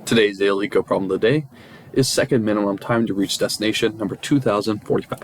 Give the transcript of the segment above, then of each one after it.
Today's daily LeetCode problem of the day is second minimum time to reach destination number 2045.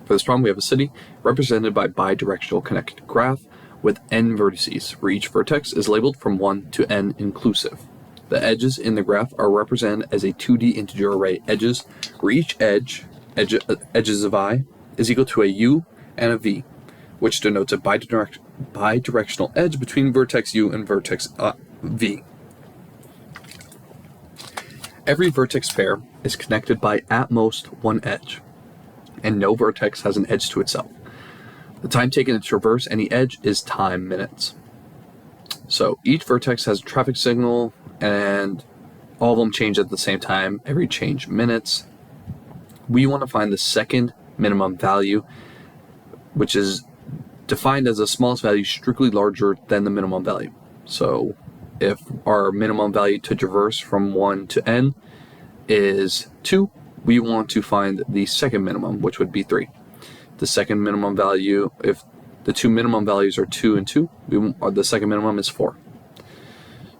For this problem, we have a city represented by bidirectional connected graph with n vertices, where each vertex is labeled from 1 to n inclusive. The edges in the graph are represented as a 2D integer array edges, where each edges of I, is equal to a u and a v, which denotes a bidirectional edge between vertex u and vertex v. Every vertex pair is connected by at most one edge, and no vertex has an edge to itself. The time taken to traverse any edge is time minutes. So each vertex has a traffic signal, and all of them change at the same time, every change minutes. We want to find the second minimum value, which is defined as the smallest value strictly larger than the minimum value. So if our minimum value to traverse from 1 to n is 2, we want to find the second minimum, which would be 3. The second minimum value, if the two minimum values are 2 and 2, the second minimum is 4.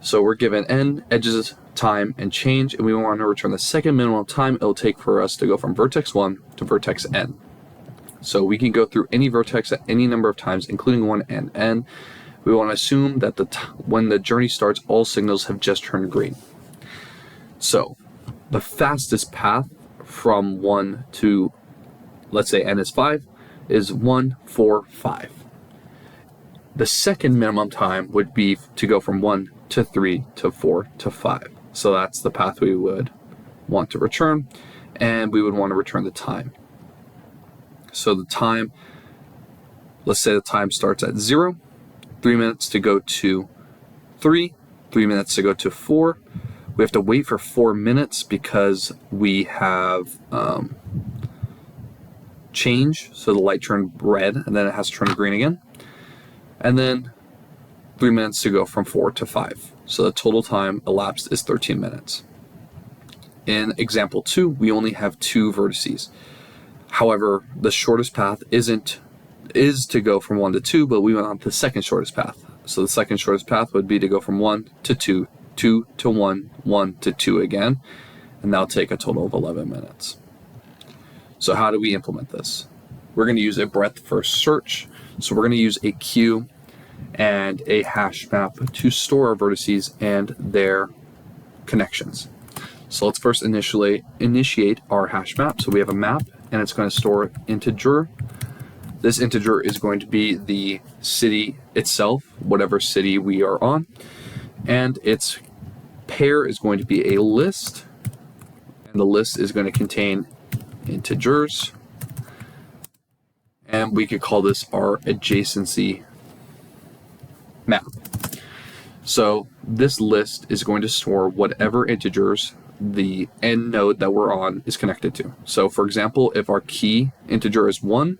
So we're given n, edges, time, and change, and we want to return the second minimum time it'll take for us to go from vertex 1 to vertex n. So we can go through any vertex at any number of times, including 1 and n. We want to assume that when the journey starts, all signals have just turned green. So the fastest path from 1 to, let's say n is 5, is 1, 4, 5. The second minimum time would be to go from 1 to 3 to 4 to 5. So that's the path we would want to return, and we would want to return the time. So the time, let's say the time starts at 0, 3 minutes to go to 3, 3 minutes to go to 4. We have to wait for 4 minutes because we have change, so the light turned red and then it has to turn green again. And then 3 minutes to go from 4 to 5. So the total time elapsed is 13 minutes. In example 2, we only have 2 vertices. However, the shortest path is to go from 1 to 2, but we want the second shortest path. So the second shortest path would be to go from 1 to 2, 2 to 1, 1 to 2 again, and that'll take a total of 11 minutes. So how do we implement this? We're going to use a breadth first search. So we're going to use a queue and a hash map to store our vertices and their connections. So let's first initiate our hash map. So we have a map, and it's going to store integer. This integer is going to be the city itself, whatever city we are on, and its pair is going to be a list, and the list is going to contain integers, and we could call this our adjacency map. So this list is going to store whatever integers the n node that we're on is connected to. So for example, if our key integer is 1,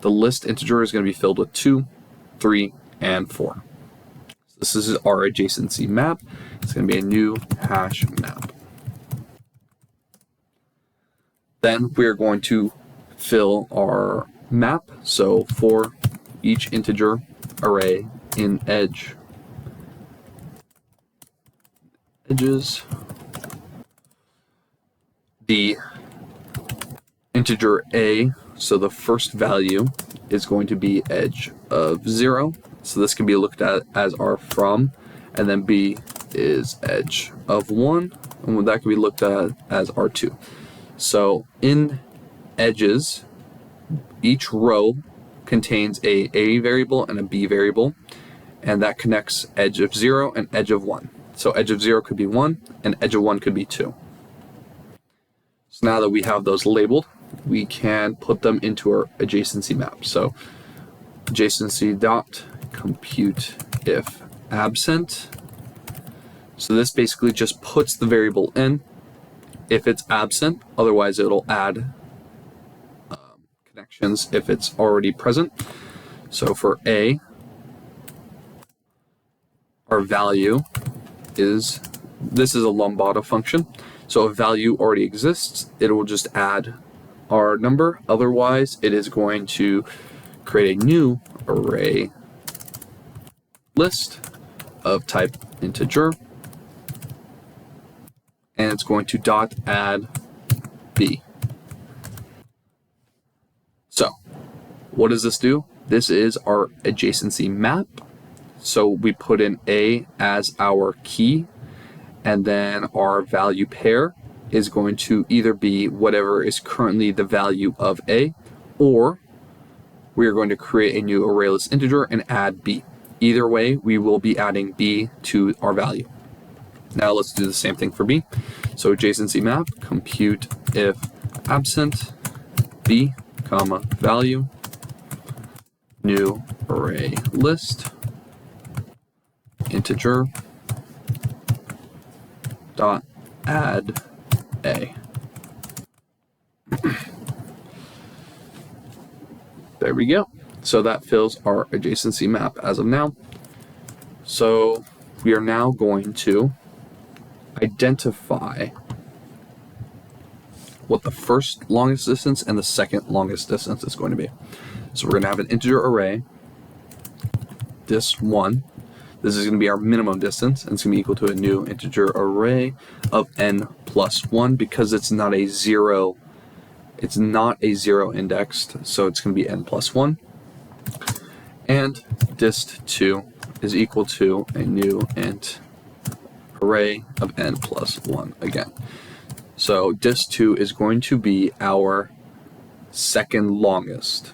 the list integer is going to be filled with 2, 3, and 4. So this is our adjacency map. It's going to be a new hash map. Then we're going to fill our map. So for each integer array in edges, the integer a, so the first value, is going to be edge of 0. So this can be looked at as our from, and then b is edge of 1, and that can be looked at as our 2. So in edges, each row contains a variable and a b variable, and that connects edge of 0 and edge of 1. So edge of 0 could be 1, and edge of 1 could be 2. So now that we have those labeled, we can put them into our adjacency map. So adjacency dot compute if absent. So this basically just puts the variable in if it's absent, otherwise it'll add connections if it's already present. So for a, our value is, this is a Lombardo function. So if value already exists, it will just add our number. Otherwise, it is going to create a new array list of type integer, and it's going to dot add B. So what does this do? This is our adjacency map. So we put in A as our key, and then our value pair is going to either be whatever is currently the value of A, or we are going to create a new arrayless integer and add B. Either way, we will be adding B to our value. Now let's do the same thing for B. So adjacency map, compute if absent B, comma, value, new array list, integer, dot add A. There we go. So that fills our adjacency map as of now. So we are now going to identify what the first longest distance and the second longest distance is going to be. So we're going to have an integer array, dist1. This is going to be our minimum distance, and it's going to be equal to a new integer array of n plus 1 because it's not a zero. It's not a zero indexed, so it's going to be n plus 1. And dist2 is equal to a new int array of n plus 1 again. So dist2 is going to be our second longest,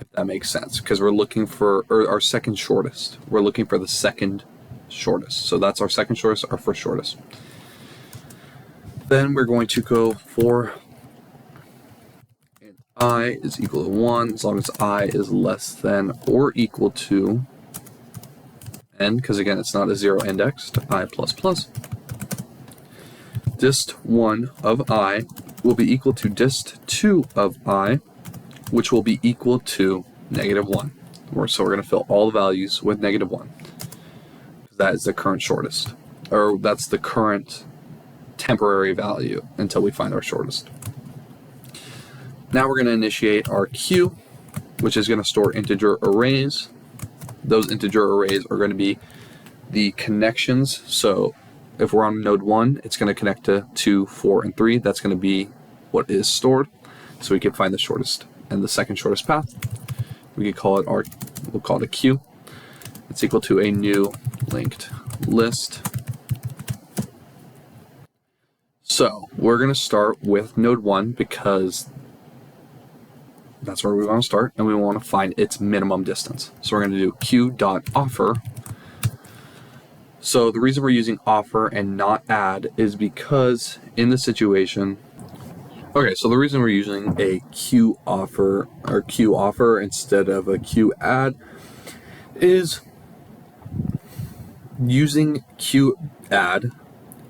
if that makes sense, because we're looking for our second shortest. We're looking for the second shortest. So that's our second shortest, our first shortest. Then we're going to go for I is equal to 1 as long as I is less than or equal to n, because again it's not a zero indexed, I plus plus. Dist1 of I will be equal to dist2 of I, which will be equal to -1. So we're going to fill all the values with -1. That is the current shortest, or that's the current temporary value until we find our shortest. Now we're going to initiate our queue, which is going to store integer arrays. Those integer arrays are going to be the connections. So if we're on node 1, it's going to connect to 2, 4, and 3. That's going to be what is stored. So we can find the shortest and the second shortest path. We could call it we'll call it a queue. It's equal to a new linked list. So we're going to start with node 1 because that's where we want to start, and we want to find its minimum distance. So we're going to do queue.offer. So the reason we're using offer and not add is because in the situation, okay, so the reason we're using a queue offer or queue offer instead of a queue add is using queue add.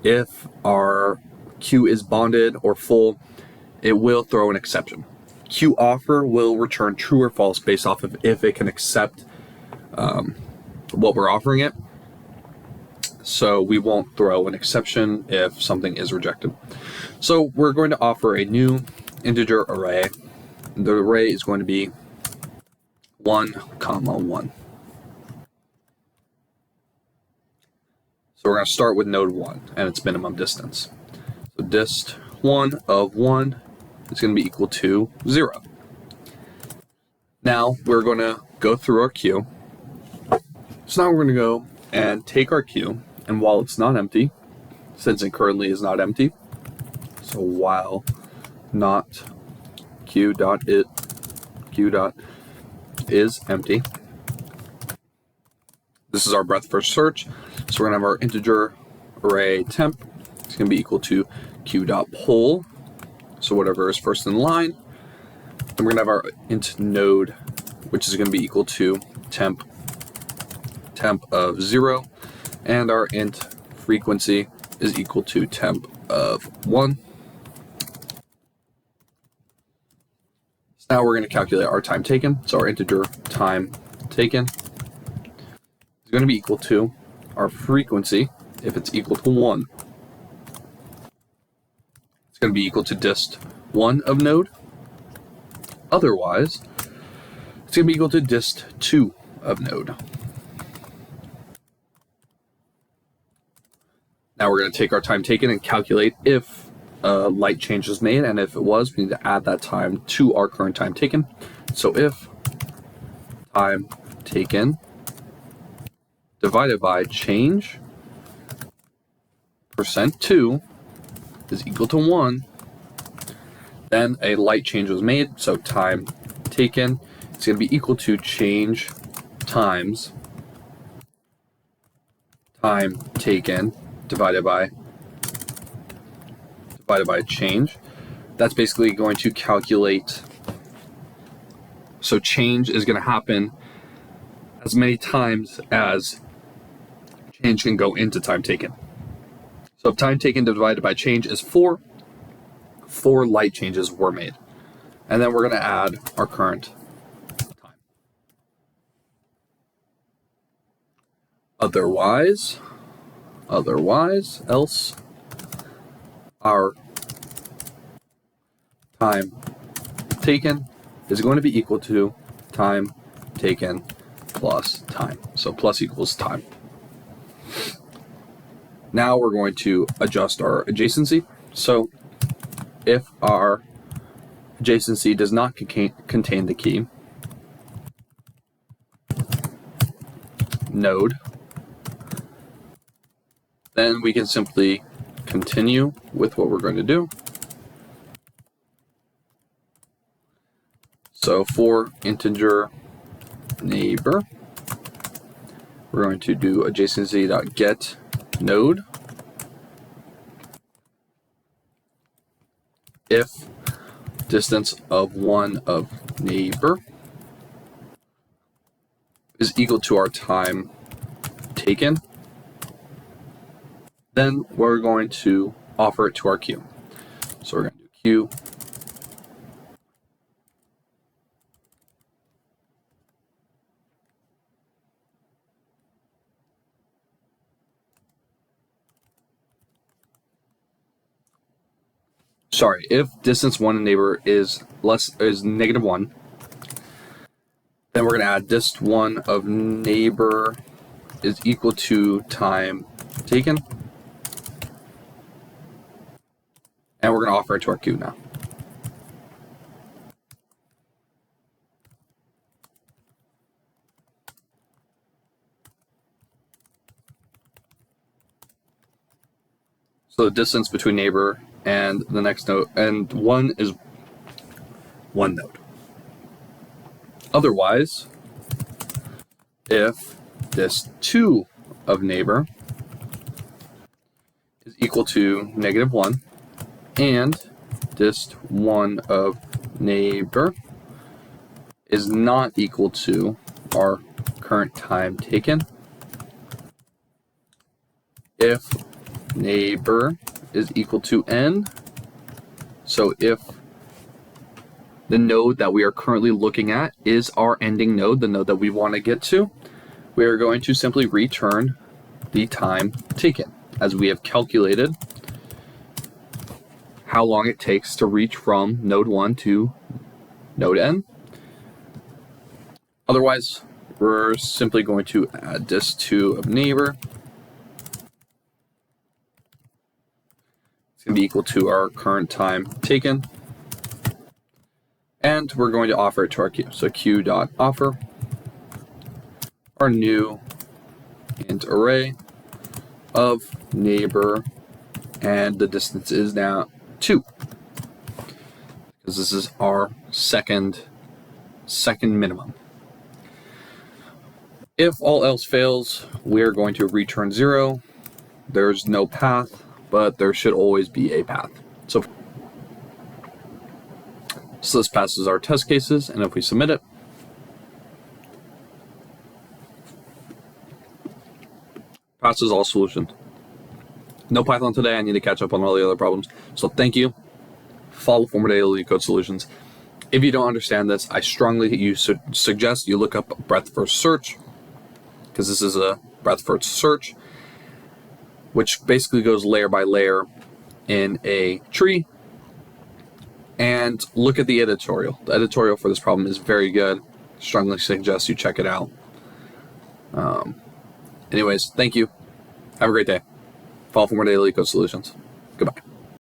If our queue is bonded or full, it will throw an exception. Queue offer will return true or false based off of if it can accept what we're offering it. So we won't throw an exception if something is rejected. So we're going to offer a new integer array. The array is going to be 1, 1. So we're going to start with node 1 and its minimum distance. So dist1 of 1 is going to be equal to 0. Now we're going to go through our queue. So now we're going to go and take our queue, and while it's not empty, since it currently is not empty, so while not queue dot is empty, this is our breadth first search. So we're going to have our integer array temp. It's going to be equal to queue.poll. So whatever is first in line. And we're going to have our int node, which is going to be equal to temp of 0. And our int frequency is equal to temp of 1. So now we're going to calculate our time taken. So our integer time taken is going to be equal to our frequency if it's equal to 1. It's going to be equal to dist1 of node. Otherwise, it's going to be equal to dist2 of node. Now we're going to take our time taken and calculate if a light change was made, and if it was, we need to add that time to our current time taken. So if time taken divided by change %2 is equal to 1, then a light change was made, so time taken is going to be equal to change times time taken divided by change. That's basically going to calculate, so change is going to happen as many times as change can go into time taken. So if time taken divided by change is 4 light changes were made. And then we're going to add our current time. Otherwise, else, our time taken is going to be equal to time taken plus time. So plus equals time. Now we're going to adjust our adjacency. So if our adjacency does not contain the key node, then we can simply continue with what we're going to do. So for integer neighbor, we're going to do adjacency.get node if distance of one of neighbor is equal to our time taken, then we're going to offer it to our queue. So we're going to do queue if distance one in neighbor is -1, then we're going to add dist1 of neighbor is equal to time taken, and we're going to offer it to our queue now. So the distance between neighbor and the next node, and 1 is 1 node. Otherwise, if dist2 of neighbor is equal to -1 and dist1 of neighbor is not equal to our current time taken, if neighbor is equal to n, so if the node that we are currently looking at is our ending node, the node that we want to get to, we are going to simply return the time taken, as we have calculated how long it takes to reach from node 1 to node n. Otherwise, we're simply going to add dist2 of neighbor. It's going to be equal to our current time taken, and we're going to offer it to our queue. So queue.offer our new int array of neighbor, and the distance is now 2, because this is our second minimum. If all else fails, we're going to return 0. There's no path, but there should always be a path. So this passes our test cases, and if we submit it, passes all solutions. No Python today. I need to catch up on all the other problems. So thank you. Follow former daily LeetCode solutions. If you don't understand this, I strongly suggest you look up breadth first search, because this is a breadth first search, which basically goes layer by layer in a tree. And look at the editorial. The editorial for this problem is very good. Strongly suggest you check it out. Anyways, thank you. Have a great day. Follow for more daily LeetCode solutions. Goodbye.